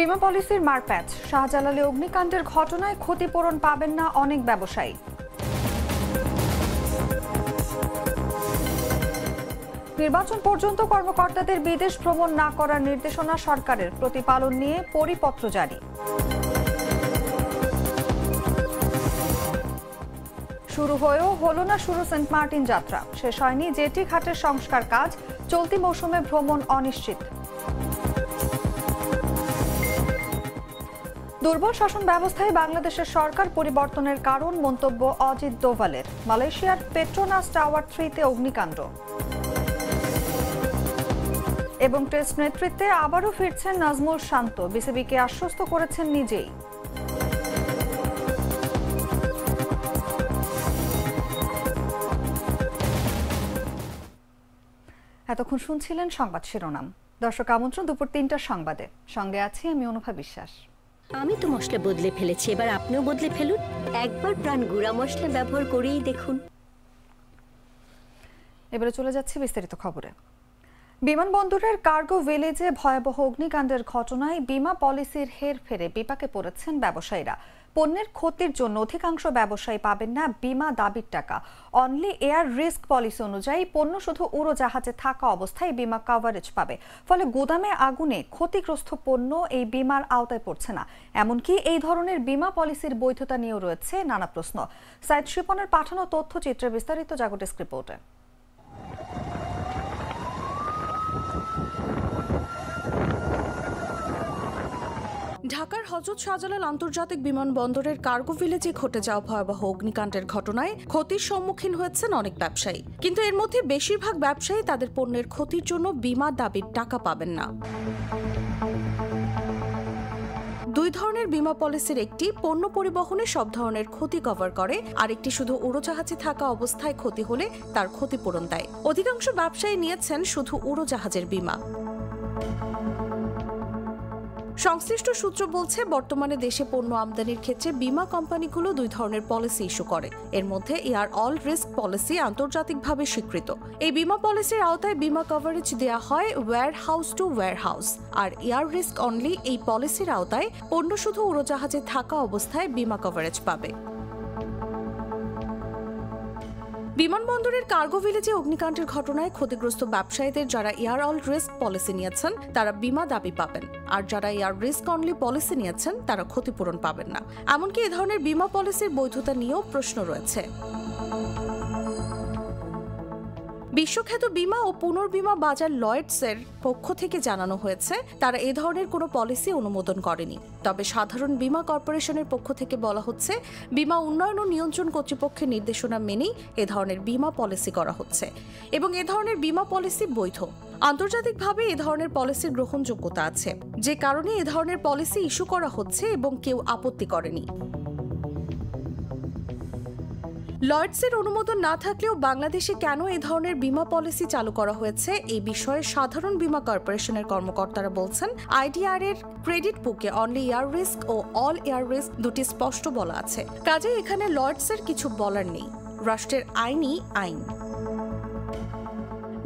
বিমা পলিসির মারপ্যাচ, শাহজালালে অগ্নিকাণ্ডের ঘটনায় ক্ষতিপূরণ পাবেন না অনেক ব্যবসায়ী। নির্বাচন পর্যন্ত কর্মকর্তাদের বিদেশ ভ্রমণ না করার নির্দেশনা সরকারের, প্রতিপালন নিয়ে পরিপত্র জারি। শুরু হয়েও হলো না সেন্ট মার্টিন যাত্রা, শেষ হয়নি জেটি ঘাটের সংস্কার কাজ, চলতি মৌসুমে ভ্রমণ অনিশ্চিত। দুর্বল শাসন ব্যবস্থায় বাংলাদেশের সরকার পরিবর্তনের কারণ, মন্তব্য অজিত দোভালের। মালয়েশিয়ার পেট্রোনাস টাওয়ার 3-তে অগ্নিকাণ্ড। এবং টেস্ট নেতৃত্বে আবারও ফিরছেন নাজমুল শান্ত, বিসিবিকে আশ্বস্ত করেছেন নিজেই। এতক্ষণ শুনছিলেন সংবাদ শিরোনাম। দর্শক, আমন্ত্রণ দুপুর 3টার সংবাদে। সঙ্গে আছি আমি অনুভা বিশ্বাস। আমি তো মশলা বদলে ফেলেছি, এবার আপনিও বদলে ফেলুন। একবার প্রাণ গুঁড়া মশলা ব্যবহার করেই দেখুন। এবারে চলে যাচ্ছে বিস্তারিত খবরে। বিমানবন্দরের কার্গো ভিলেজে ভয়াবহ অগ্নিকাণ্ডের ঘটনায় বিমা পলিসির হেরফেরে বিপাকে পড়েছেন ব্যবসায়ীরা। পণ্যের ক্ষতির জন্য অধিকাংশ ব্যবসায়ী পাবেন না বিমা দাবির টাকা। অনলি এয়ার রিস্ক পলিসি অনুযায়ী পণ্য শুধু উড়োজাহাজে থাকা অবস্থায় বিমা কভারেজ পাবে, ফলে গুদামে আগুনে ক্ষতিগ্রস্ত পণ্য এই বিমার আওতায় পড়ছে না। এমনকি এই ধরনের বিমা পলিসির বৈধতা নিয়েও রয়েছে নানা প্রশ্ন। সাইদ শিপনের পাঠানো তথ্যচিত্রে বিস্তারিত জাগো ডেস্ক রিপোর্টে। ঢাকার হযরত শাহজালাল আন্তর্জাতিক বিমানবন্দরের কার্গো ভিলেজে ঘটে যাওয়া ভয়াবহ অগ্নিকাণ্ডের ঘটনায় ক্ষতির সম্মুখীন হয়েছেন অনেক ব্যবসায়ী, কিন্তু এর মধ্যে বেশিরভাগ ব্যবসায়ী তাদের পণ্যের ক্ষতির জন্য বিমা দাবির টাকা পাবেন না। দুই ধরনের বিমা পলিসির একটি পণ্য পরিবহনে সব ধরনের ক্ষতি কভার করে, আরেকটি শুধু উড়োজাহাজে থাকা অবস্থায় ক্ষতি হলে তার ক্ষতিপূরণ দেয়। অধিকাংশ ব্যবসায়ী নিয়েছেন শুধু উড়োজাহাজের বিমা। সংশ্লিষ্ট সূত্র বলছে, বর্তমানে দেশে পণ্য আমদানির ক্ষেত্রে বিমা কোম্পানিগুলো দুই ধরনের পলিসি ইস্যু করে। এর মধ্যে এয়ার অল রিস্ক পলিসি আন্তর্জাতিকভাবে স্বীকৃত। এই বিমা পলিসির আওতায় বিমা কভারেজ দেওয়া হয় warehouse to warehouse. আর এয়ার রিস্ক অনলি এই পলিসির আওতায় পণ্য শুধু উড়োজাহাজে থাকা অবস্থায় বিমা কভারেজ পাবে। বিমানবন্দরের কার্গো ভিলেজে অগ্নিকাণ্ডের ঘটনায় ক্ষতিগ্রস্ত ব্যবসায়ীদের যারা এয়ার অল রিস্ক পলিসি নিয়েছেন তারা বিমা দাবি পাবেন, আর যারা এয়ার রিস্ক অনলি পলিসি নিয়েছেন তারা ক্ষতিপূরণ পাবেন না। এমনকি এ ধরনের বিমা পলিসির বৈধতা নিয়েও প্রশ্ন রয়েছে। বিশ্বখ্যাত বিমা ও পুনর্বিমা বাজার লয়েডসের পক্ষ থেকে জানানো হয়েছে তারা এ ধরনের কোনো পলিসি অনুমোদন করেনি। তবে সাধারণ বীমা কর্পোরেশনের পক্ষ থেকে বলা হচ্ছে, বীমা উন্নয়ন ও নিয়ন্ত্রণ কর্তৃপক্ষের নির্দেশনা মেনেই এ ধরনের বীমা পলিসি করা হচ্ছে এবং এ ধরনের বীমা পলিসি বৈধ। আন্তর্জাতিকভাবে এ ধরনের পলিসির গ্রহণযোগ্যতা আছে, যে কারণে এ ধরনের পলিসি ইস্যু করা হচ্ছে এবং কেউ আপত্তি করেনি। লয়েডসের অনুমোদন না থাকলেও বাংলাদেশে কেন এ ধরনের বিমা পলিসি চালু করা হয়েছে এই বিষয়ে সাধারণ বীমা কর্পোরেশনের কর্মকর্তারা বলছেন, আইডিআর এর ক্রেডিট বুকে অনলি এয়ার রিস্ক ও অল এয়ার রিস্ক দুটি স্পষ্ট বলা আছে। কাজেই এখানে লয়েডসের কিছু বলার নেই, রাষ্ট্রের আইনই আইন।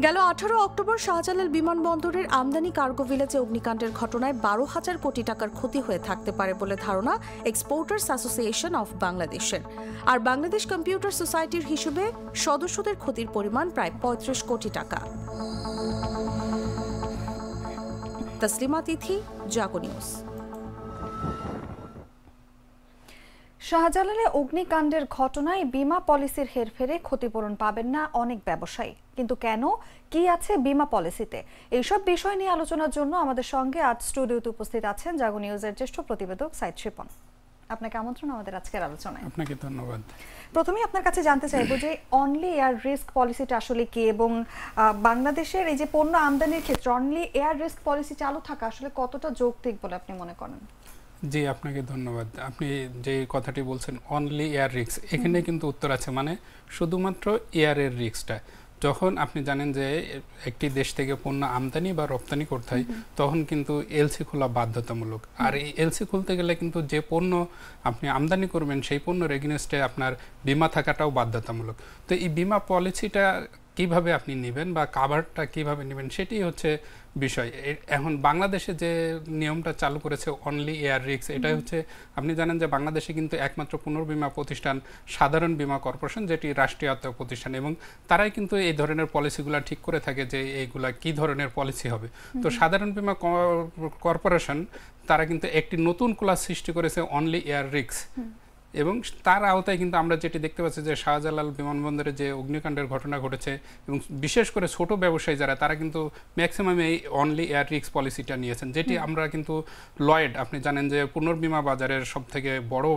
গেল 18 অক্টোবর শাহজালাল বিমানবন্দরের আমদানি কার্গো ভিলেজে অগ্নিকাণ্ডের ঘটনায় 12,000 কোটি টাকার ক্ষতি হয়ে থাকতে পারে বলে ধারণা এক্সপোর্টার্স অ্যাসোসিয়েশন অফ বাংলাদেশের। আর বাংলাদেশ কম্পিউটার সোসাইটির হিসেবে সদস্যদের ক্ষতির পরিমাণ প্রায় 35 কোটি টাকা। তসলিমা তিথি, জাগো নিউজ। শাহজালালে অগ্নিকাণ্ডের ঘটনায় বিমা পলিসির হেরফেরে ক্ষতিপূরণ পাবেন না অনেক ব্যবসায়ী, কিন্তু কেন, কি আছে বিমা পলিসিতে, এইসব বিষয় নিয়ে আলোচনার জন্য আমাদের সঙ্গে আজ স্টুডিওতে উপস্থিত আছেন জাগো নিউজের জ্যেষ্ঠ প্রতিবেদক সাইদ শিপন। আপনাকে আমন্ত্রণ আমাদের আজকের আলোচনায়। আপনাকে ধন্যবাদ। প্রথমেই আপনার কাছে জানতে চাইবো যে অনলি এয়ার রিস্ক পলিসিটা আসলে কি, এবং বাংলাদেশের এই যে পণ্য আমদানির ক্ষেত্রে অনলি এয়ার রিস্ক পলিসি চালু থাকা আসলে কতটা যৌক্তিক বলে আপনি মনে করেন? জি, আপনাকে ধন্যবাদ। আপনি যে কথাটি বলছেন অনলি এয়ার রিস্ক, এখানে কিন্তু উত্তর আছে, মানে শুধুমাত্র এয়ারের রিস্কটা। যখন আপনি জানেন যে একটি দেশ থেকে পণ্য আমদানি বা রপ্তানি করতে হয়, তখন কিন্তু এলসি খোলা বাধ্যতামূলক। আর এই এলসি খুলতে গেলে কিন্তু যে পণ্য আপনি আমদানি করবেন সেই পণ্যের এগেইনস্টে আপনার বিমা থাকাটাও বাধ্যতামূলক। তো এই বিমা পলিসিটা কিভাবে আপনি নেবেন বা কাভারটা কিভাবে নেবেন সেটাই হচ্ছে বিষয়। এখন বাংলাদেশে যে নিয়মটা চালু করেছে অনলি এয়ার রিস্ক, এটাই হচ্ছে, আপনি জানেন যে বাংলাদেশে কিন্তু একমাত্র পুনর্বীমা প্রতিষ্ঠান সাধারণ বীমা কর্পোরেশন, যেটি রাষ্ট্রীয়ত্ব প্রতিষ্ঠান, এবং তারাই কিন্তু এই ধরনের পলিসিগুলো ঠিক করে থাকে যে এইগুলা কি ধরনের পলিসি হবে। তো সাধারণ বীমা কর্পোরেশন তারা কিন্তু একটি নতুন ক্লাস সৃষ্টি করেছে অনলি এয়ার রিস্ক, এবং তার আওতায় কিন্তু আমরা যেটি দেখতে পাচ্ছি যে শাহজালাল বিমানবন্দরে যে অগ্নিকাণ্ডের ঘটনা ঘটেছে, এবং বিশেষ করে ছোট ব্যবসায়ী যারা, তারা কিন্তু ম্যাক্সিমাম এই অনলি এয়ার রিস্ক পলিসিটা নিয়েছেন, যেটি আমরা কিন্তু লয়েড, আপনি জানেন যে পুনর্বীমা বাজারের সবথেকে বড়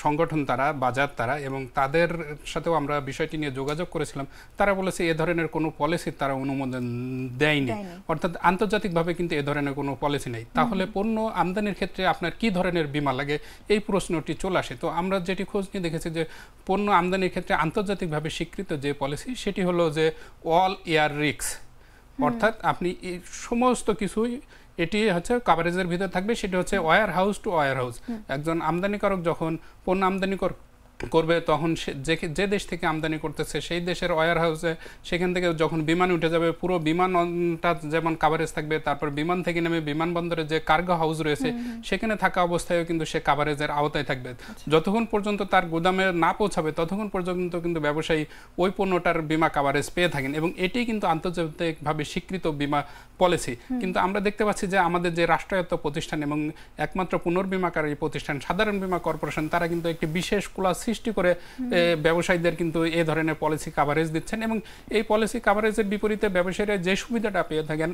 সংগঠন তারা, বাজার তারা, এবং তাদের সাথেও আমরা বিষয়টি নিয়ে যোগাযোগ করেছিলাম। তারা বলেছে এ ধরনের কোনো পলিসি তারা অনুমোদন দেয়নি, অর্থাৎ আন্তর্জাতিকভাবে কিন্তু এ ধরনের কোনো পলিসি নেই। তাহলে পণ্য আমদানির ক্ষেত্রে আপনার কি ধরনের বীমা লাগে, এই প্রশ্নটি চলে আসে। তো আমরা যেটি খোঁজ নিয়ে দেখেছি যে পণ্য আমদানির ক্ষেত্রে আন্তর্জাতিকভাবে স্বীকৃত যে পলিসি সেটি হলো যে অল এয়ার রিস্ক, অর্থাৎ আপনি এই সমস্ত কিছুই এটি হচ্ছে কাভারেজের ভিতর থাকবে। সেটি হচ্ছে warehouse to warehouse. একজন আমদানিকারক যখন পণ্য আমদানি করবে, তখন যে দেশ থেকে আমদানি করতেছে সেই দেশের ওয়্যার হাউসে, সেখান থেকে যখন বিমানে উঠে যাবে, পুরো বিমানটা যেমন কাভারেজ থাকবে, তারপর বিমান থেকে নেমে বিমানবন্দরে যে কার্গো হাউস রয়েছে সেখানে থাকা অবস্থায়ও কিন্তু সে কাভারেজের আওতায় থাকবে। যতক্ষণ পর্যন্ত তার গুদামে না পৌঁছাবে ততক্ষণ পর্যন্ত কিন্তু ব্যবসায়ী ওই পণ্যটার বিমা কাভারেজ পেয়ে থাকেন, এবং এটি কিন্তু আন্তর্জাতিকভাবে স্বীকৃত বিমা পলিসি। কিন্তু আমরা দেখতে পাচ্ছি যে আমাদের যে রাষ্ট্রায়ত্ত প্রতিষ্ঠান এবং একমাত্র পুনর্বীমাকারী প্রতিষ্ঠান সাধারণ বীমা কর্পোরেশন, তারা কিন্তু একটি বিশেষ ক্লাস সৃষ্টি করে ব্যবসায়ীদের কিন্তু এই ধরনের পলিসি কাভারেজ দিচ্ছেন, এবং এই পলিসি কাভারেজের বিপরীতে ব্যবসায়ীরা যে সুবিধাটা পেয়ে থাকেন,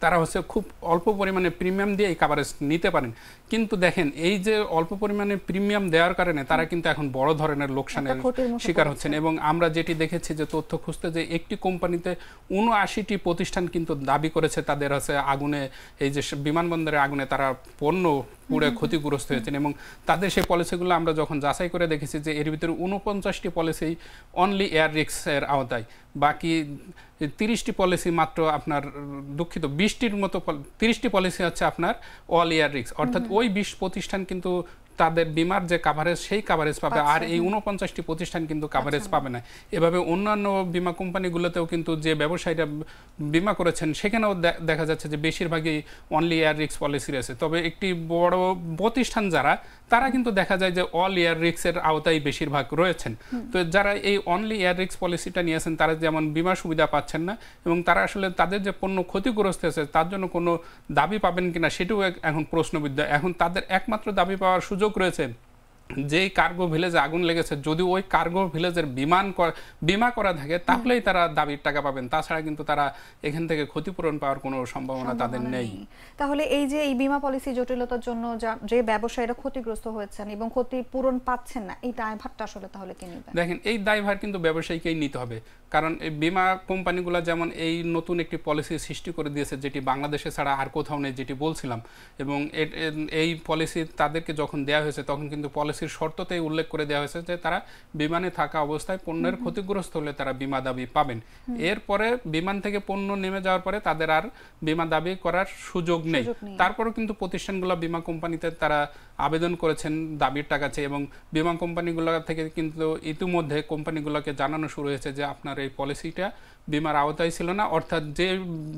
তারা হচ্ছে খুব অল্প পরিমাণে প্রিমিয়াম দিয়ে এই কাভারেজ নিতে পারেন। কিন্তু দেখেন, এই যে অল্প পরিমাণে প্রিমিয়াম দেওয়ার কারণে তারা কিন্তু এখন বড় ধরনের লোকসানের শিকার হচ্ছেন। এবং আমরা যেটি দেখেছি যে তথ্য খুঁজতে, যে একটি কোম্পানিতে ৭৯টি প্রতিষ্ঠান কিন্তু দাবি করেছে তাদের হচ্ছে আগুনে, এই যে বিমানবন্দরে আগুনে তারা পণ্য পুড়ে ক্ষতিগ্রস্ত হয়েছেন, এবং তাদের সেই পলিসিগুলো আমরা যখন যাচাই করে দেখেছি যে এর ভিতরে ৪৯টি পলিসি অনলি এয়ার রিস্কের আওতায়, বাকি ৩০টি পলিসি মাত্র আপনার, দুঃখিত, ৩০টি পলিসি হচ্ছে আপনার অল এয়ার রিস্ক, অর্থাৎ ওই ২০ প্রতিষ্ঠান কিন্তু তাদের বিমার যে কাভারেজ সেই কাভারেজ পাবে, আর এই ৪৯টি প্রতিষ্ঠান কিন্তু কাভারেজ পাবে না। এভাবে অন্যান্য বিমা কোম্পানিগুলোতেও কিন্তু যে ব্যবসায়ীরা বিমা করেছেন সেখানেও দেখা যাচ্ছে যে বেশিরভাগই অনলি এয়ার রিস্ক পলিসি রয়েছে। তবে একটি বড় প্রতিষ্ঠান যারা, তারা কিন্তু দেখা যায় যে অল এয়ার রিস্কের আওতায় বেশিরভাগ রয়েছেন। তো যারা এই অনলি এয়ার রিস্ক পলিসিটা নিয়েছেন, তারা যেমন বিমা সুবিধা পাচ্ছেন না, এবং তারা আসলে তাদের যে পণ্য ক্ষতিগ্রস্ত হয়েছে তার জন্য কোনো দাবি পাবেন কিনা সেটিও এখন প্রশ্নবিদ্ধ। এখন তাদের একমাত্র দাবি পাওয়ার সুযোগ রয়েছে যেই কার্গো ভিলেজে আগুন লেগেছে, যদি ওই কার্গো ভিলেজের বিমা করা থাকে তাহলেই তারা দাবির টাকা পাবেন, তাছাড়া কিন্তু তারা এখান থেকে ক্ষতিপূরণ পাওয়ার কোনো সম্ভাবনা তাদের নেই। তাহলে এই যে এই বিমা পলিসি জটিলতার জন্য যে ব্যবসায়ীরা ক্ষতিগ্রস্ত হয়েছেন এবং ক্ষতিপূরণ পাচ্ছেন না, এই দায়ভারটা আসলে তাহলে কে নেবে? দেখেন, এই দায়ভার কিন্তু ব্যবসায়ীকেই নিতে হবে, কারণ এই বিমা কোম্পানিগুলো যেমন এই নতুন একটি পলিসি সৃষ্টি করে দিয়েছে যেটি বাংলাদেশে ছাড়া আর কোথাও নেই, যেটি বলছিলাম, এবং এই পলিসি তাদেরকে যখন দেওয়া হয়েছে তখন কিন্তু পলিসির শর্ততেই উল্লেখ করে দেওয়া হয়েছে যে তারা বিমানে থাকা অবস্থায় পণ্যের ক্ষতিগ্রস্ত হলে তারা বিমা দাবি পাবেন। এরপরে বিমান থেকে পণ্য নেমে যাওয়ার পরে তাদের আর বিমা দাবি করার সুযোগ নেই। তারপরেও কিন্তু প্রতিষ্ঠানগুলো বিমা কোম্পানিতে তারা আবেদন করেছেন দাবির টাকা চেয়ে, এবং বিমা কোম্পানিগুলো থেকে কিন্তু ইতিমধ্যে কোম্পানিগুলোকে জানানো শুরু হয়েছে যে আপনার এই পলিসিটা বিমার আওতায় ছিল না, অর্থাৎ যে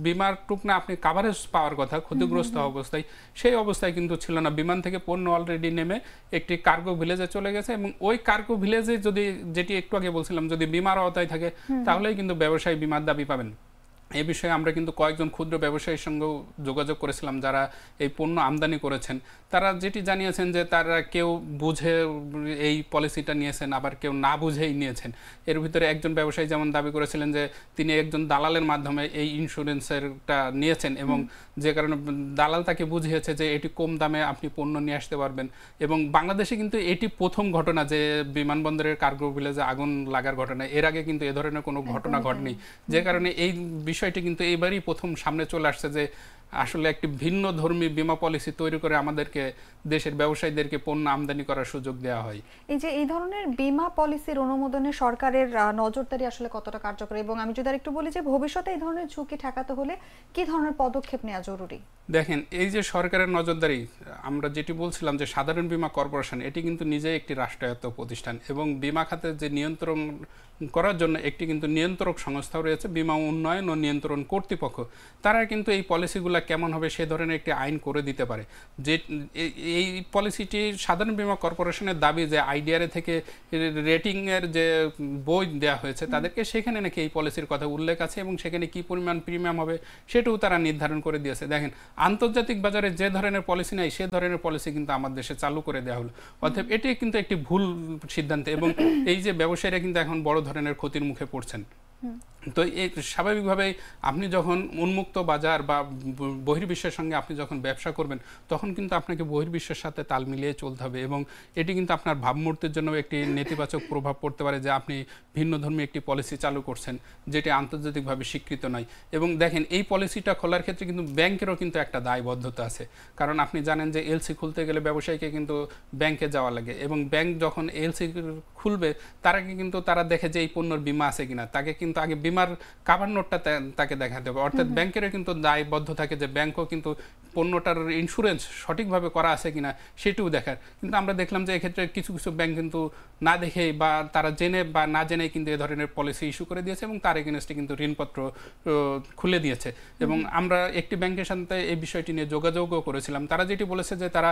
বিমার টুকনা আপনি কাভারেজ পাওয়ার কথা ক্ষতিগ্রস্ত অবস্থায়, সেই অবস্থায় কিন্তু ছিল না। বিমান থেকে পণ্য অলরেডি নেমে একটি কার্গো ভিলেজে চলে গেছে, এবং ওই কার্গো ভিলেজে যদি, যেটি একটু আগে বলছিলাম, যদি বিমার আওতায় থাকে তাহলেই কিন্তু ব্যবসায়ী বিমার দাবি পাবেন। এই বিষয়ে আমরা কিন্তু কয়েকজন ক্ষুদ্র ব্যবসায়ীর সঙ্গেও যোগাযোগ করেছিলাম যারা এই পণ্য আমদানি করেছেন। তারা যেটি জানিয়েছেন যে তারা কেউ বুঝে এই পলিসিটা নিয়েছেন, আবার কেউ না বুঝেই নিয়েছেন। এর ভিতরে একজন ব্যবসায়ী যেমন দাবি করেছিলেন যে তিনি একজন দালালের মাধ্যমে এই ইন্স্যুরেন্সেরটা নিয়েছেন, এবং যে কারণে দালাল তাকে বুঝিয়েছে যে এটি কম দামে আপনি পণ্য নিয়ে আসতে পারবেন। এবং বাংলাদেশে কিন্তু এটি প্রথম ঘটনা যে বিমানবন্দরের কার্গো ভিলেজে আগুন লাগার ঘটনা, এর আগে কিন্তু এ ধরনের কোনো ঘটনা ঘটেনি, যে কারণে এই বিষয়টি কিন্তু এবারই প্রথম সামনে চলে আসছে যে আসলে একটি ভিন্ন ধর্মী বীমা পলিসি তৈরি করে আমাদেরকে দেশের ব্যবসায়ীদেরকে পণ্য আমদানি করার সুযোগ দেওয়া হয়। এই যে এই ধরনের বীমা পলিসির অনুমোদনে সরকারের নজরদারি আসলে কতটা কার্যকর, এবং আমি যদি আরেকটু বলি যে ভবিষ্যতে এই ধরনের ঝুঁকি ঠেকাতে হলে কি ধরনের পদক্ষেপ নেওয়া জরুরি? দেখেন, এই যে সরকারের নজরদারি, আমরা যেটি বলছিলাম যে সাধারণ বীমা কর্পোরেশন এটি কিন্তু নিজেই একটি রাষ্ট্রায়ত্ত প্রতিষ্ঠান, এবং বীমা খাতের যে নিয়ন্ত্রণ করার জন্য একটি কিন্তু নিয়ন্ত্রক সংস্থাও রয়েছে, বীমা উন্নয়ন ও নিয়ন্ত্রণ কর্তৃপক্ষ। তারা কিন্তু এই পলিসিগুলো কেমন হবে সে ধরনের একটি আইন করে দিতে পারে। যে এই পলিসিটি সাধারণ বীমা কর্পোরেশনের দাবি যে আইডিআরএ থেকে রেটিংয়ের যে বই দেওয়া হয়েছে তাদেরকে, সেখানে নাকি এই পলিসির কথা উল্লেখ আছে এবং সেখানে কি পরিমাণ প্রিমিয়াম হবে সেটাও তারা নির্ধারণ করে দিয়েছে। দেখেন, আন্তর্জাতিক বাজারে যে ধরনের পলিসি নাই সে ধরনের পলিসি কিন্তু আমার দেশে চালু করে দেওয়া হলো। অতএব এটি কিন্তু একটি ভুল সিদ্ধান্ত, এবং এই যে ব্যবসায়ীরা কিন্তু এখন বড় ধরনের ক্ষতির মুখে পড়ছেন। তো এই স্বাভাবিকভাবেই আপনি যখন উন্মুক্ত বাজার বা বহির্বিশ্বের সঙ্গে আপনি যখন ব্যবসা করবেন তখন কিন্তু আপনাকে বহির্বিশ্বের সাথে তাল মিলিয়ে চলতে হবে, এবং এটি কিন্তু আপনার ভাবমূর্তির জন্য একটি নেতিবাচক প্রভাব পড়তে পারে যে আপনি ভিন্নধর্মী একটি পলিসি চালু করছেন যেটি আন্তর্জাতিকভাবে স্বীকৃত নয়। এবং দেখেন, এই পলিসিটা খোলার ক্ষেত্রে কিন্তু ব্যাংকেরও কিন্তু একটা দায়বদ্ধতা আছে, কারণ আপনি জানেন যে এলসি খুলতে গেলে ব্যবসায়ীকে কিন্তু ব্যাংকে যাওয়া লাগে, এবং ব্যাংক যখন এলসি খুলবে তার আগে কিন্তু তারা দেখে যে এই পণ্যের বীমা আছে কিনা, তাকে কিন্তু আগে বীমার কাভার নোটটা তাকে দেখাতে হবে। অর্থাৎ ব্যাংকেরও কিন্তু দায়বদ্ধ থাকে যে ব্যাংকও কিন্তু পণ্যটার ইন্স্যুরেন্স সঠিকভাবে করা আছে কিনা সেটিও দেখার। কিন্তু আমরা দেখলাম যে এক্ষেত্রে কিছু কিছু ব্যাংক কিন্তু না দেখেই বা তারা জেনে বা না জেনেই কিন্তু এ ধরনের পলিসি ইস্যু করে দিয়েছে এবং তার এগেনস্টে কিন্তু ঋণপত্র খুলে দিয়েছে। এবং আমরা একটি ব্যাংকের সাথে এই বিষয়টি নিয়ে যোগাযোগও করেছিলাম। তারা যেটি বলেছে যে তারা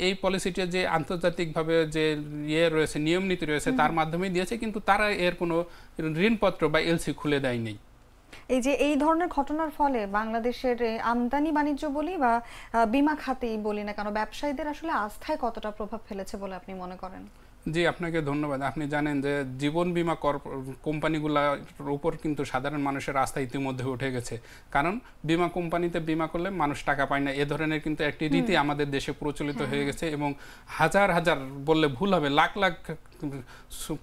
এই পলিসিটি যে আন্তর্জাতিকভাবে যে রয়েছে, নিয়ম নীতি রয়েছে তার মাধ্যমেই দিয়েছে, কিন্তু তারা এর কোনো ঋণপত্র বা এলসি খুলে দেয়নি। এই যে এই ধরনের ঘটনার ফলে বাংলাদেশের আমদানি বাণিজ্য বলি বা বীমা খাতেই বলি না কেন, ব্যবসায়ীদের আসলে আস্থায় কতটা প্রভাব ফেলেছে বলে আপনি মনে করেন? জি, আপনাকে ধন্যবাদ। আপনি জানেন যে জীবন বীমা কোম্পানিগুলোর উপর কিন্তু সাধারণ মানুষের আস্থা ইতিমধ্যে উঠে গেছে, কারণ বীমা কোম্পানিতে বীমা করলে মানুষ টাকা পায় না, এ ধরনের কিন্তু একটি রীতি আমাদের দেশে প্রচলিত হয়ে গেছে। এবং হাজার হাজার বললে ভুল হবে, লাখ লাখ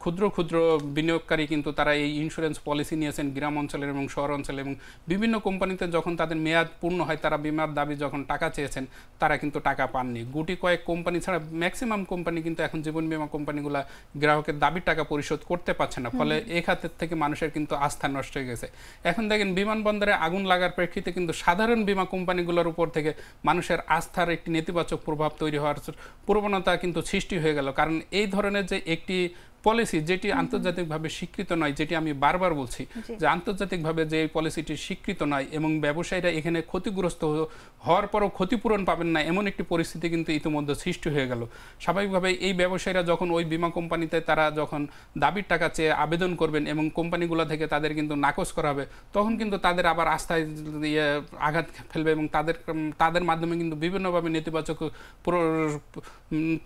ক্ষুদ্র ক্ষুদ্র বিনিয়োগকারী কিন্তু তারা এই ইন্স্যুরেন্স পলিসি নিয়েছেন গ্রাম অঞ্চলের এবং শহর অঞ্চলে, এবং বিভিন্ন কোম্পানিতে যখন তাদের মেয়াদ পূর্ণ হয় তারা বীমার দাবি যখন টাকা চেয়েছেন তারা কিন্তু টাকা পাননি। গুটি কয়েক কোম্পানি ছাড়া ম্যাক্সিমাম কোম্পানি কিন্তু এখন জীবন বীমা কোম্পানিগুলা গ্রাহকের দাবির টাকা পরিশোধ করতে পারছে না, ফলে এই খাতের থেকে মানুষের কিন্তু আস্থা নষ্ট হয়ে গেছে। এখন দেখেন, বিমানবন্দরে আগুন লাগার প্রেক্ষিতে কিন্তু সাধারণ বীমা কোম্পানিগুলোর উপর থেকে মানুষের আস্থার একটি নেতিবাচক প্রভাব তৈরি হওয়ার প্রবণতা কিন্তু সৃষ্টি হয়ে গেল। কারণ এই ধরনের যে একটি পলিসি যেটি আন্তর্জাতিকভাবে স্বীকৃত নয়, যেটি আমি বারবার বলছি যে আন্তর্জাতিকভাবে যে এই পলিসিটি স্বীকৃত নয় এবং ব্যবসায়ীরা এখানে ক্ষতিগ্রস্ত হওয়ার পরও ক্ষতিপূরণ পাবেন না, এমন একটি পরিস্থিতি কিন্তু ইতিমধ্যে সৃষ্টি হয়ে গেল। স্বাভাবিকভাবে এই ব্যবসায়ীরা যখন ওই বীমা কোম্পানিতে তারা যখন দাবির টাকা চেয়ে আবেদন করবেন এবং কোম্পানিগুলো থেকে তাদের কিন্তু নাকচ করা হবে, তখন কিন্তু তাদের আবার আস্থায় আঘাত ফেলবে এবং তাদের মাধ্যমে কিন্তু বিভিন্নভাবে নেতিবাচক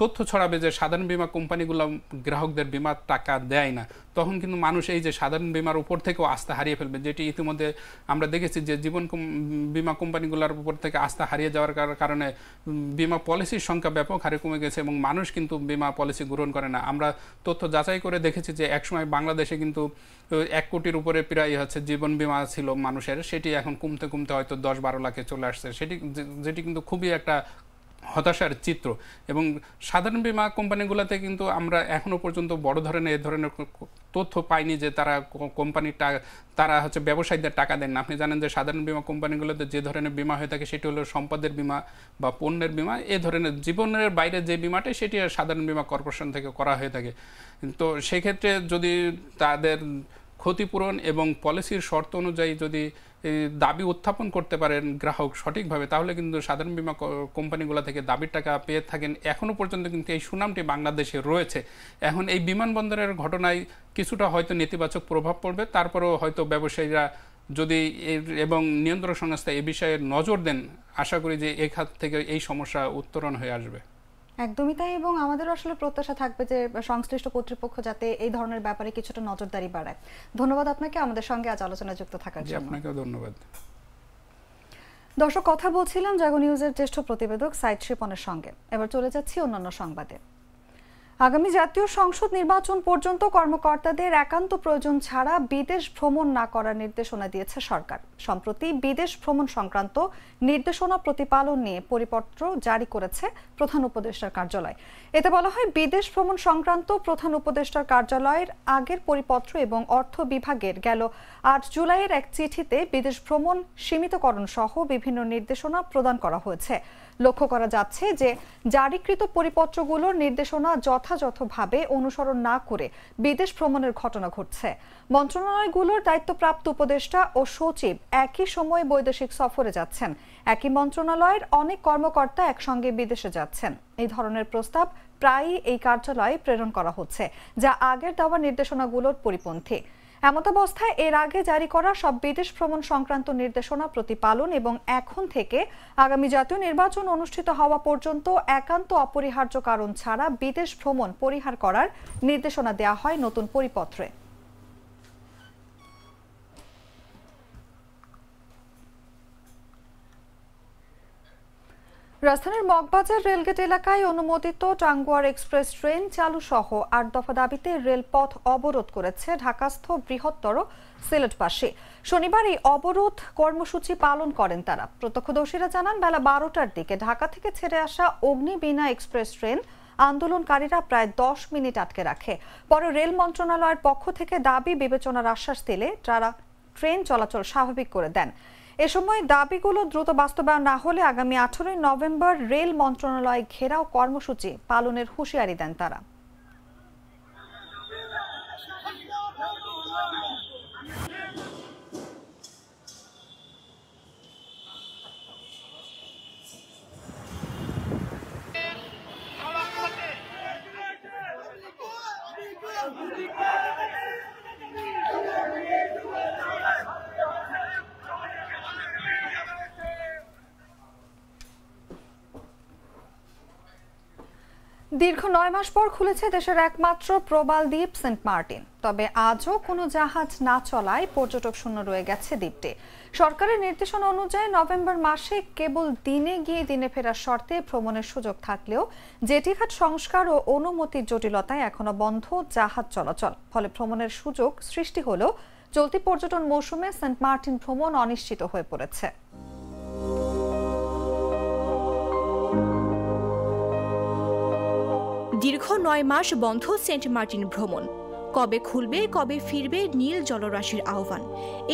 তথ্য ছড়াবে যে সাধারণ বীমা কোম্পানিগুলো গ্রাহকদের বীমা টাকা দেয় না। তখন কিন্তু মানুষ এই যে সাধারণ বীমার উপর থেকেও আস্থা হারিয়ে ফেলবে, যেটি ইতিমধ্যে আমরা দেখেছি যে জীবন বীমা কোম্পানিগুলোর উপর থেকে আস্থা হারিয়ে যাওয়ার কারণে বীমা পলিসির সংখ্যা ব্যাপক হারে কমে গেছে এবং মানুষ কিন্তু বীমা পলিসি গ্রহণ করে না। আমরা তথ্য যাচাই করে দেখেছি যে একসময় বাংলাদেশে কিন্তু 1 কোটির উপরে প্রায় জীবন বীমা ছিল মানুষের, সেটি এখন কমতে কমতে হয়তো 10-12 লাখে চলে আসছে, যেটি কিন্তু খুবই একটা হতাশার চিত্র। এবং সাধারণ বীমা কোম্পানিগুলোতে কিন্তু আমরা এখনো পর্যন্ত বড় ধরনের এ ধরনের তথ্য পাইনি যে তারা তারা ব্যবসায়ীদের টাকা দেন না। আপনি জানেন যে সাধারণ বীমা কোম্পানিগুলোতে যে ধরনের বীমা হয়ে থাকে সেটি হলো সম্পদের বীমা বা পণ্যের বীমা, এ ধরনের জীবনের বাইরে যে বীমাটা সেটি সাধারণ বীমা কর্পোরেশন থেকে করা হয়ে থাকে। তো সেক্ষেত্রে যদি তাদের ক্ষতিপূরণ এবং পলিসির শর্ত অনুযায়ী যদি দাবি উত্থাপন করতে পারেন গ্রাহক সঠিকভাবে, তাহলে কিন্তু সাধারণ বীমা কোম্পানিগুলো থেকে দাবির টাকা পেয়ে থাকেন। এখনও পর্যন্ত কিন্তু এই সুনামটি বাংলাদেশে রয়েছে। এখন এই বিমানবন্দরের ঘটনায় কিছুটা হয়তো নেতিবাচক প্রভাব পড়বে, তারপরেও হয়তো ব্যবসায়ীরা যদি এবং নিয়ন্ত্রক সংস্থা এ বিষয়ে নজর দেন, আশা করি যে এই খাত থেকে এই সমস্যা উত্তরণ হয়ে আসবে। একদমই তাই, এবং আমাদেরও আসলে প্রত্যাশা থাকবে যে সংশ্লিষ্ট কর্তৃপক্ষ যাতে এই ধরনের ব্যাপারে কিছুটা নজরদারি বাড়ায়। ধন্যবাদ আপনাকে আমাদের সঙ্গে আজ আলোচনায় যুক্ত থাকার জন্য। আপনাকেও ধন্যবাদ। দর্শক, কথা বলছিলাম জাগো নিউজের জ্যেষ্ঠ প্রতিবেদক সাইদ শিপনের সঙ্গে। এবার চলে যাচ্ছি অন্যান্য সংবাদে। আগামী জাতীয় সংসদ নির্বাচন পর্যন্ত কর্মকর্তাদের একান্ত প্রয়োজন ছাড়া বিদেশ ভ্রমণ না করার নির্দেশনা দিয়েছে সরকার। সম্প্রতি বিদেশ ভ্রমণ সংক্রান্ত নির্দেশনা প্রতিপালন নিয়ে পরিপত্র জারি করেছে প্রধান উপদেষ্টার কার্যালয়। এতে বলা হয়, বিদেশ ভ্রমণ সংক্রান্ত প্রধান উপদেষ্টার কার্যালয়ের আগের পরিপত্র এবং অর্থ বিভাগের গেল ৮ জুলাইয়ের এক চিঠিতে বিদেশ ভ্রমণ সীমিতকরণ সহ বিভিন্ন নির্দেশনা প্রদান করা হয়েছে। লক্ষ্য করা যাচ্ছে যে জারিকৃত পরিপত্রগুলোর নির্দেশনা যথাযথভাবে অনুসরণ না করে বিদেশ ভ্রমণের ঘটনা ঘটছে। মন্ত্রণালয়গুলোর দায়িত্বপ্রাপ্ত উপদেষ্টা ও সচিব একই সময়ে বৈদেশিক সফরে যাচ্ছেন। একই মন্ত্রণালয়ের অনেক কর্মকর্তা একসঙ্গে বিদেশে যাচ্ছেন। এই ধরনের প্রস্তাব প্রায়ই এই কার্যালয়ে প্রেরণ করা হচ্ছে, যা আগের দেওয়া নির্দেশনাগুলোর পরিপন্থী। এমতাবস্থায় এর আগে জারি করা সব বিদেশ ভ্রমণ সংক্রান্ত নির্দেশনা প্রতিপালন এবং এখন থেকে আগামী জাতীয় নির্বাচন অনুষ্ঠিত হওয়া পর্যন্ত একান্ত অপরিহার্য কারণ ছাড়া বিদেশ ভ্রমণ পরিহার করার নির্দেশনা দেওয়া হয় নতুন পরিপত্রে। রাজধানীর মগবাজার রেলগেট এলাকায় অনুমোদিত টাঙ্গুয়ার এক্সপ্রেস ট্রেন চালু সহ ৮ দফা দাবিতে রেলপথ অবরোধ করেছে ঢাকাস্থ বৃহত্তর সিলেটবাসী। শনিবার এই অবরোধ কর্মসূচি পালন করেন তারা। প্রত্যক্ষদর্শীরা জানান, বেলা ১২টার দিকে ঢাকা থেকে ছেড়ে আসা অগ্নিবীণা এক্সপ্রেস ট্রেন আন্দোলনকারীরা প্রায় ১০ মিনিট আটকে রাখে। পরে রেল মন্ত্রণালয়ের পক্ষ থেকে দাবি বিবেচনার আশ্বাস দিলে তারা ট্রেন চলাচল স্বাভাবিক করে দেন। এ সময় দাবিগুলো দ্রুত বাস্তবায়ন না হলে আগামী ১৮ নভেম্বর রেল মন্ত্রণালয় ঘেরাও কর্মসূচি পালনের হুঁশিয়ারি দেন তারা। দীর্ঘ ৯ মাস পর খুলেছে দেশের একমাত্র প্রবাল দ্বীপ সেন্ট মার্টিন। তবে আজও কোনো জাহাজ না চলায় পর্যটক শূন্য রয়ে গেছে দ্বীপটি। সরকারের নির্দেশনা অনুযায়ী নভেম্বর মাসে কেবল দিনে গিয়ে দিনে ফেরার শর্তে ভ্রমণের সুযোগ থাকলেও জেটিঘাট সংস্কার ও অনুমতির জটিলতায় এখনো বন্ধ জাহাজ চলাচল। ফলে ভ্রমণের সুযোগ সৃষ্টি হলেও চলতি পর্যটন মৌসুমে সেন্ট মার্টিন ভ্রমণ অনিশ্চিত হয়ে পড়েছে। দীর্ঘ ৯ মাস বন্ধ সেন্ট মার্টিন ভ্রমণ। কবে খুলবে, কবে ফিরবে নীল জলরাশির আহ্বান,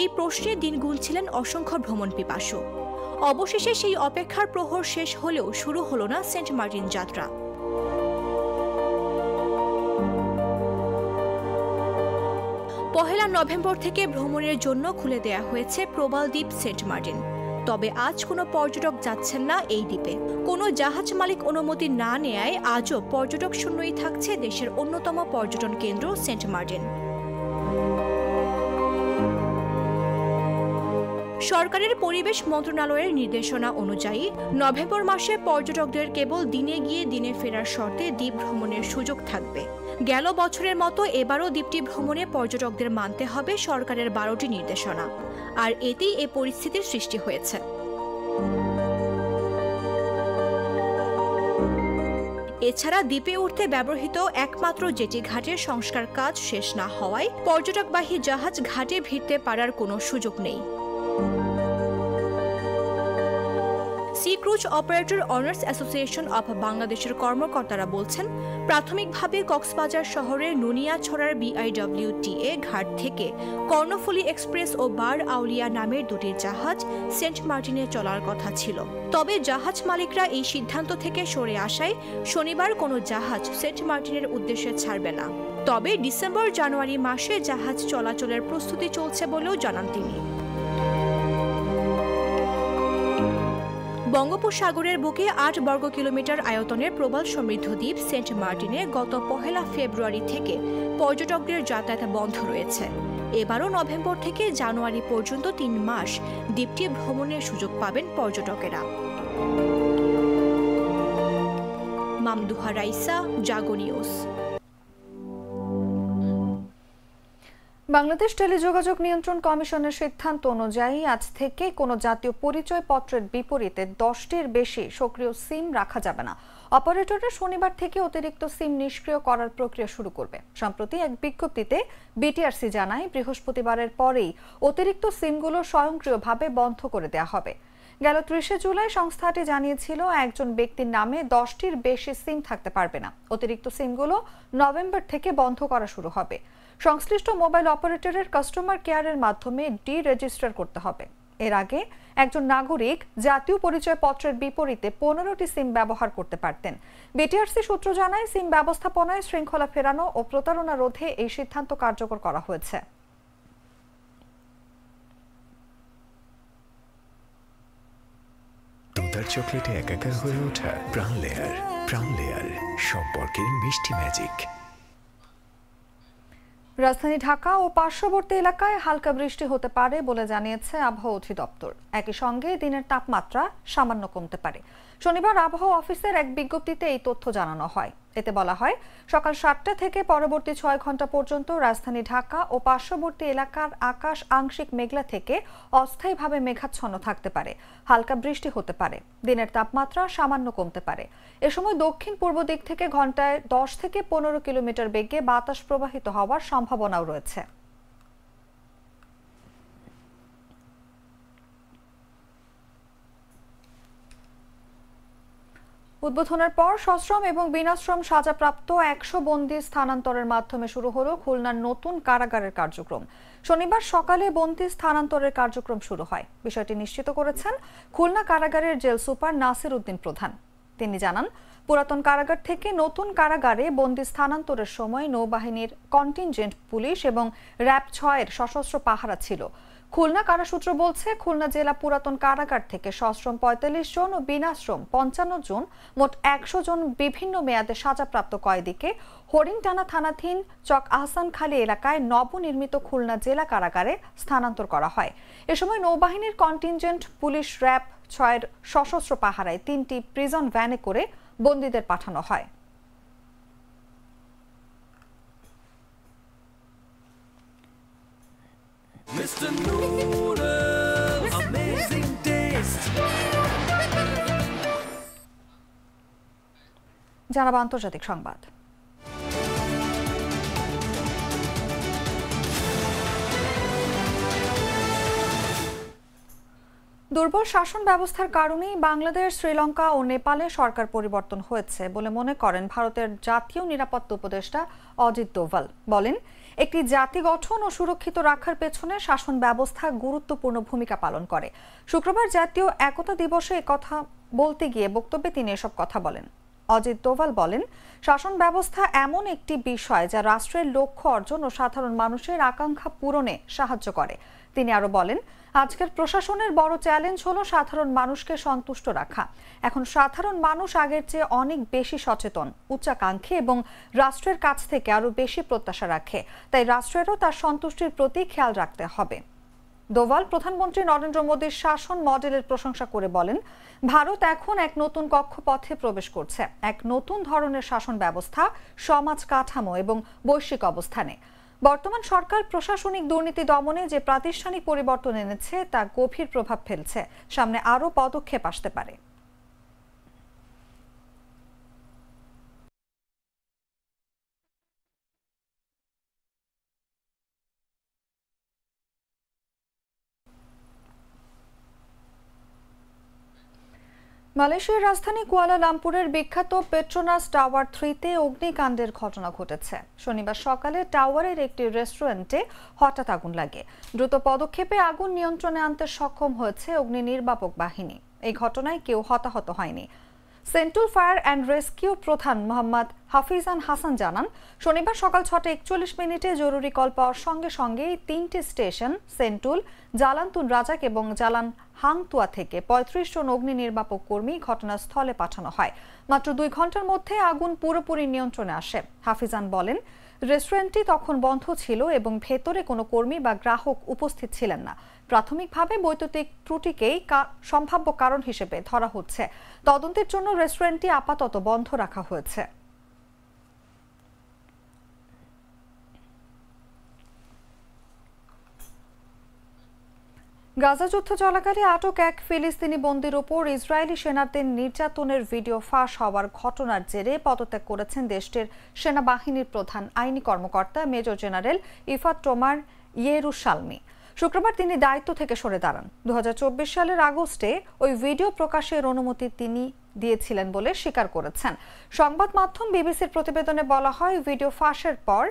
এই প্রশ্নে দিন গুনছিলেন অসংখ্য ভ্রমণ পিপাসু। অবশেষে সেই অপেক্ষার প্রহর শেষ হলেও শুরু হলো না সেন্ট মার্টিন যাত্রা। পহেলা নভেম্বর থেকে ভ্রমণের জন্য খুলে দেয়া হয়েছে প্রবাল দ্বীপ সেন্ট মার্টিন। তবে আজ কোনো পর্যটক যাচ্ছেন না এই দ্বীপে। কোনো জাহাজ মালিক অনুমতি না নেয়ায় আজও পর্যটক শূন্যই থাকছে দেশের অন্যতম পর্যটন কেন্দ্র সেন্ট মার্টিন। সরকারের পরিবেশ মন্ত্রণালয়ের নির্দেশনা অনুযায়ী নভেম্বর মাসে পর্যটকদের কেবল দিনে গিয়ে দিনে ফেরার শর্তে দ্বীপ ভ্রমণের সুযোগ থাকবে। গেল বছরের মতো এবারও দ্বীপটি ভ্রমণে পর্যটকদের মানতে হবে সরকারের ১২টি নির্দেশনা। আর এতেই এ পরিস্থিতির সৃষ্টি হয়েছে। এছাড়া দ্বীপে উঠতে ব্যবহৃত একমাত্র জেটি ঘাটের সংস্কার কাজ শেষ না হওয়ায় পর্যটকবাহী জাহাজ ঘাটে ভিড়তে পারার কোনো সুযোগ নেই। Sea cruise operator owners association of বাংলাদেশের কর্মকর্তারা বলছেন, প্রাথমিকভাবে কক্সবাজার শহরের নুনিয়াছড়ার BIWTA ঘাট থেকে কর্ণফুলী এক্সপ্রেস ও বার আউলিয়া নামের দুটি জাহাজ সেন্ট মার্টিনে চলার কথা ছিল। তবে জাহাজ মালিকরা এই সিদ্ধান্ত থেকে সরে আসায় শনিবার কোনো জাহাজ সেন্ট মার্টিনের উদ্দেশ্যে ছাড়বে না। তবে ডিসেম্বর জানুয়ারি মাসে জাহাজ চলাচলের প্রস্তুতি চলছে বলেও জানান তিনি। বঙ্গোপসাগরের বুকে ৮ বর্গ কিলোমিটার আয়তনের প্রবাল সমৃদ্ধ দ্বীপ সেন্ট মার্টিনে গত ১ ফেব্রুয়ারি থেকে পর্যটকদের যাতায়াত বন্ধ রয়েছে। এবারও নভেম্বর থেকে জানুয়ারি পর্যন্ত ৩ মাস দ্বীপটি ভ্রমণের সুযোগ পাবেন পর্যটকেরা। মামদুহা রাইসা, জাগো নিউজ। বাংলাদেশ টেলিযোগাযোগ নিয়ন্ত্রণ কমিশনের সিদ্ধান্ত অনুযায়ী আজ থেকে কোনো জাতীয় পরিচয়পত্রের বিপরীতে 10টির বেশি সক্রিয় সিম রাখা যাবে না। অপারেটররা শনিবার থেকে অতিরিক্ত সিম নিষ্ক্রিয় করার প্রক্রিয়া শুরু করবে। সম্প্রতি এক বিজ্ঞপ্তিতে বিটিআরসি জানায় বৃহস্পতিবারের পরেই অতিরিক্ত সিমগুলো স্বয়ংক্রিয়ভাবে বন্ধ করে দেওয়া হবে। গেল 30 জুলাই সংস্থাটি জানিয়েছিল একজন ব্যক্তির নামে 10টির বেশি সিম থাকতে পারবে না। অতিরিক্ত সিমগুলো নভেম্বর থেকে বন্ধ করা শুরু হবে। সংশ্লিষ্ট মোবাইল অপারেটরের কাস্টমার কেয়ারের মাধ্যমে রেজিস্টার করতে হবে। এর আগে একজন নাগরিক জাতীয় পরিচয়পত্রের বিপরীতে 15টি সিম ব্যবহার করতে পারতেন। বিটিআরসি সূত্র জানায় সিম ব্যবস্থাপনায় শৃঙ্খলা ফেরানো ও প্রতারণা রোধে এই সিদ্ধান্ত কার্যকর করা হয়েছে। দুধার চকলেটে একাকার হয়ে ওঠা প্রাণ লেয়ার সম্পর্কের মিষ্টি ম্যাজিক। রাজধানী ঢাকা ও পার্শ্ববর্তী এলাকায় হালকা বৃষ্টি হতে পারে বলে জানিয়েছে আবহাওয়া অধিদপ্তর। একই সঙ্গে দিনের তাপমাত্রা সামান্য কমতে পারে। শনিবার আবহাওয়া অফিসের এক বিজ্ঞপ্তিতে এই তথ্য জানানো হয়। এতে বলা হয়, সকাল 7টা থেকে পরবর্তী 6 ঘন্টা পর্যন্ত রাজধানী ঢাকা ও পার্শ্ববর্তী এলাকার আকাশ আংশিক মেঘলা থেকে অস্থায়ীভাবে মেঘাচ্ছন্ন থাকতে পারে। হালকা বৃষ্টি হতে পারে। দিনের তাপমাত্রা সামান্য কমতে পারে। এ সময় দক্ষিণ পূর্ব দিক থেকে ঘন্টায় 10 থেকে 15 কিলোমিটার বেগে বাতাস প্রবাহিত হওয়ার সম্ভাবনাও রয়েছে। উদ্বোধনের পর সশ্রম এবং বিনাশ্রম সাজাপ্রাপ্ত 100 বন্দী স্থানান্তরের মাধ্যমে শুরু হলো খুলনার নতুন কারাগারের কার্যক্রম। শনিবার সকালে বন্দী স্থানান্তরের কার্যক্রম শুরু হয়। বিষয়টি নিশ্চিত করেছেন খুলনা কারাগারের জেল সুপার নাসির উদ্দিন প্রধান। তিনি জানান, পুরাতন কারাগার থেকে নতুন কারাগারে বন্দী স্থানান্তরের সময় নৌবাহিনীর কন্টিনজেন্ট পুলিশ এবং র‍্যাব 6-এর সশস্ত্র পাহারা ছিল। খুলনা কারাসূত্র বলছে, খুলনা জেলা পুরাতন কারাগার থেকে সশ্রম 45 জন ও বিনাশ্রম 55 জন, মোট 100 জন বিভিন্ন মেয়াদে সাজাপ্রাপ্ত কয়েদিকে হরিণটানা থানাধীন চক আহসানখালী এলাকায় নবনির্মিত খুলনা জেলা কারাগারে স্থানান্তর করা হয়। এ সময় নৌবাহিনীর কন্টিনজেন্ট পুলিশ, র‍্যাব 6-এর সশস্ত্র পাহারায় 3টি প্রিজন ভ্যানে করে বন্দীদের পাঠানো হয়। Mr. Noodles, amazing taste. জানাবো আন্তর্জাতিক সংবাদ। দুর্বল শাসন ব্যবস্থার কারণেই বাংলাদেশ, শ্রীলঙ্কা ও নেপালে সরকার পরিবর্তন হয়েছে বলে মনে করেন ভারতের জাতীয় নিরাপত্তা উপদেষ্টা অজিত দোভাল। বলেন, একটি জাতি গঠন ও সুরক্ষিত রাখার পেছনে শাসন ব্যবস্থা গুরুত্বপূর্ণ ভূমিকা পালন করে। শুক্রবার জাতীয় একতা দিবসে একথা বলতে গিয়ে বক্তব্যে তিনি এসব কথা বলেন। অজিত দোভাল বলেন, শাসন ব্যবস্থা এমন একটি বিষয় যা রাষ্ট্রের লক্ষ্য অর্জন ও সাধারণ মানুষের আকাঙ্ক্ষা পূরণে সাহায্য করে। তিনি আরো বলেন, আজকের প্রশাসনের বড় চ্যালেঞ্জ হলো সাধারণ মানুষকে সন্তুষ্ট রাখা। এখন সাধারণ মানুষ আগের চেয়ে অনেক বেশি সচেতন, উচ্চাকাঙ্ক্ষী এবং রাষ্ট্রের কাছ থেকে আরো বেশি প্রত্যাশা রাখে। তাই রাষ্ট্রেরও তার সন্তুষ্টির প্রতি খেয়াল রাখতে হবে। দোভাল প্রধানমন্ত্রী নরেন্দ্র মোদীর শাসন মডেলের প্রশংসা করে বলেন, ভারত এখন এক নতুন কক্ষপথে প্রবেশ করছে, এক নতুন ধরনের শাসন ব্যবস্থা, সমাজ কাঠামো এবং বৈশ্বিক অবস্থানে। বর্তমান সরকার প্রশাসনিক দুর্নীতি দমনে যে প্রাতিষ্ঠানিক পরিবর্তন এনেছে তা গভীর প্রভাব ফেলছে। সামনে আরও পদক্ষেপ আসতে পারে। মালয়েশিয়ার রাজধানী কুয়ালালামপুরের বিখ্যাত পেট্রোনাস টাওয়ার 3-তে অগ্নিকাণ্ডের ঘটনা ঘটেছে। শনিবার সকালে টাওয়ারের একটি রেস্টুরেন্টে হঠাৎ আগুন লাগে। দ্রুত পদক্ষেপে আগুন নিয়ন্ত্রণে আনতে সক্ষম হয়েছে অগ্নি নির্বাপক বাহিনী। এই ঘটনায় কেউ হতাহত হয়নি। সেন্টুল ফায়ার অ্যান্ড রেস্কিউ প্রধান মোহাম্মদ হাফিজান হাসান জানান, শনিবার সকাল 6:41 জরুরি কল পাওয়ার সঙ্গে সঙ্গেই 3টি স্টেশন সেন্টুল, জালানতুন রাজাক এবং জালান হাংতুয়া থেকে 35 জন অগ্নি নির্বাপক কর্মী ঘটনাস্থলে পাঠানো হয়। মাত্র 2 ঘন্টার মধ্যে আগুন পুরোপুরি নিয়ন্ত্রণে আসে। হাফিজান বলেন, রেস্টুরেন্টটি তখন বন্ধ ছিল এবং ভেতরে কোনো কর্মী বা গ্রাহক উপস্থিত ছিলেন না। প্রাথমিকভাবে বৈদ্যুতিক ত্রুটিকেই সম্ভাব্য কারণ হিসেবে ধরা হচ্ছে। তদন্তের জন্য রেস্টুরেন্টটি আপাতত বন্ধ রাখা হয়েছে। গাজা যুদ্ধ চলাকালে আটক এক ফিলিস্তিনি বন্দীর ওপর ইসরায়েলি সেনাদের নির্যাতনের ভিডিও ফাঁস হওয়ার ঘটনার জেরে পদত্যাগ করেছেন দেশটির সেনাবাহিনীর প্রধান আইনি কর্মকর্তা মেজর জেনারেল ইফাত টোমার ইয়েরুশালমি। শুক্রবার তিনি দায়িত্ব থেকে সরে দাঁড়ান। 2024 সালের আগস্টে ওই ভিডিও প্রকাশের অনুমতি তিনি দিয়েছিলেন বলে স্বীকার করেছেন। সংবাদ মাধ্যম বিবিসির প্রতিবেদনে বলা হয়, ভিডিও ফাঁসের পর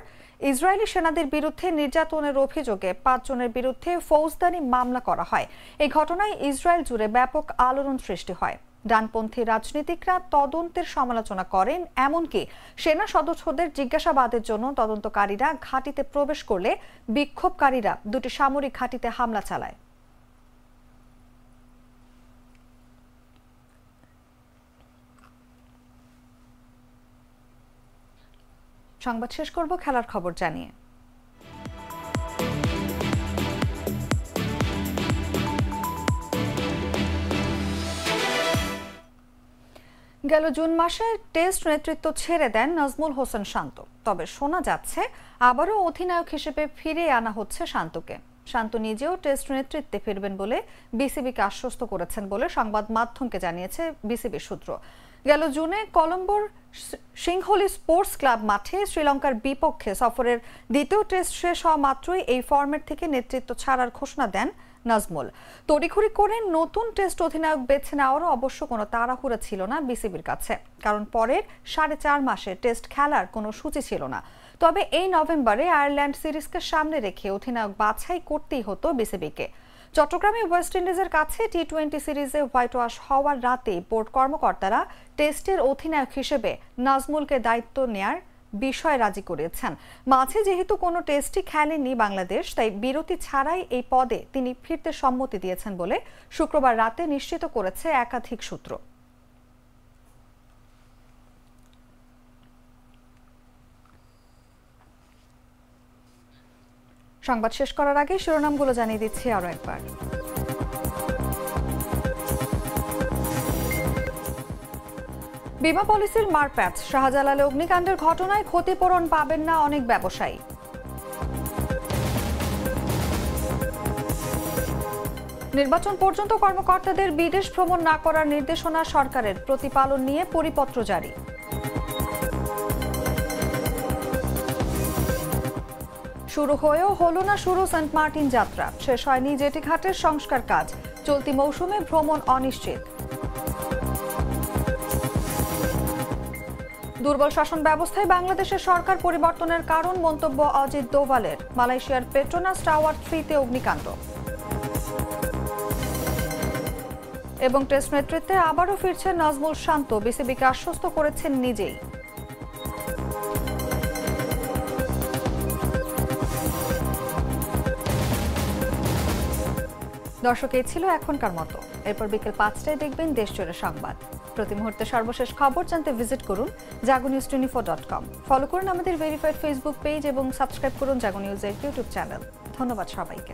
ইসরায়েলি সেনাদের বিরুদ্ধে নির্যাতনের অভিযোগে 5 জনের বিরুদ্ধে ফৌজদারি মামলা করা হয়। এই ঘটনায় ইসরায়েল জুড়ে ব্যাপক আলোড়ন সৃষ্টি হয়। ডানপন্থী রাজনীতিকরা তদন্তের সমালোচনা করেন, এমনকি সেনা সদস্যদের জিজ্ঞাসাবাদের জন্য তদন্তকারীরা ঘাঁটিতে প্রবেশ করলে বিক্ষোভকারীরা দুটি সামরিক ঘাঁটিতে হামলা চালায়। সংবাদ শেষ করব খেলার খবর জানিয়ে। গেল জুন মাসে টেস্ট নেতৃত্ব ছেড়ে দেন নাজমুল হোসেন শান্ত। তবে শোনা যাচ্ছে আবারও অধিনায়ক হিসেবে ফিরিয়ে আনা হচ্ছে শান্তকে। শান্ত নিজেও টেস্ট নেতৃত্বে ফিরবেন বলে বিসিবিকে আশ্বস্ত করেছেন বলে সংবাদ মাধ্যমকে জানিয়েছে বিসিবির সূত্র। গেল জুনে কলম্বোর সিংহলি স্পোর্টস ক্লাব মাঠে শ্রীলঙ্কার বিপক্ষে সফরের দ্বিতীয় টেস্ট শেষ হওয়া মাত্রই এই ফরম্যাট থেকে নেতৃত্ব ছাড়ার ঘোষণা দেন নাজমুল। তড়িঘড়ি করে নতুন টেস্ট অধিনায়ক বেছে নেওয়ারও অবশ্য কোনো তাড়াহুড়া ছিল না বিসিবির কাছে, কারণ পরের 4.5 মাসে টেস্ট খেলার কোনো সূচি ছিল না। তবে এই নভেম্বরে আয়ারল্যান্ড সিরিজকে সামনে রেখে অধিনায়ক বাছাই করতেই হতো বিসিবিকে। চট্টগ্রামে ওয়েস্ট ইন্ডিজের কাছে টি-20 সিরিজে হোয়াইট ওয়াশ হওয়ার রাতে বোর্ড কর্মকর্তারা টেস্টের অধিনায়ক হিসেবে নাজমুলকে দায়িত্ব নেয়ার বিষয় রাজি করেছেন। মাঝে যেহেতু কোনো টেস্টই খেলেনি বাংলাদেশ, তাই বিরতি ছাড়াই এই পদে তিনি ফিরতে সম্মতি দিয়েছেন বলে শুক্রবার রাতে নিশ্চিত করেছে একাধিক সূত্র। সংবাদ শেষ করার আগে শিরোনামগুলো জানিয়ে দিচ্ছি আরো একবার। বীমা পলিসির মারপ্যাচ, শাহজালালে অগ্নিকাণ্ডের ঘটনায় ক্ষতিপূরণ পাবেন না অনেক ব্যবসায়ী। নির্বাচন পর্যন্ত কর্মকর্তাদের বিদেশ ভ্রমণ না করার নির্দেশনা সরকারের, প্রতিপালন নিয়ে পরিপত্র জারি। শুরু হয়েও হলো না শুরু সেন্ট মার্টিন যাত্রা, শেষ হয়নি জেটি ঘাটের সংস্কার কাজ, চলতি মৌসুমে ভ্রমণ অনিশ্চিত। দুর্বল শাসন ব্যবস্থায় বাংলাদেশের সরকার পরিবর্তনের কারণ মন্তব্য অজিত দোভালের। মালয়েশিয়ার পেট্রোনাস টাওয়ার 3-তে অগ্নিকাণ্ড। এবং টেস্ট নেতৃত্বে আবারও ফিরছেন নাজমুল শান্ত, বিসিবিকে আশ্বস্ত করেছেন নিজেই। দর্শক, এই ছিল এখনকার মতো। এরপর বিকেল 5টায় দেখবেন দেশজুড়ে সংবাদ। প্রতি মুহূর্তে সর্বশেষ খবর জানতে ভিজিট করুন jagonews24.com। ফলো করুন আমাদের ভেরিফাইড ফেসবুক পেজ এবং সাবস্ক্রাইব করুন জাগো নিউজের ইউটিউব চ্যানেল। ধন্যবাদ সবাইকে।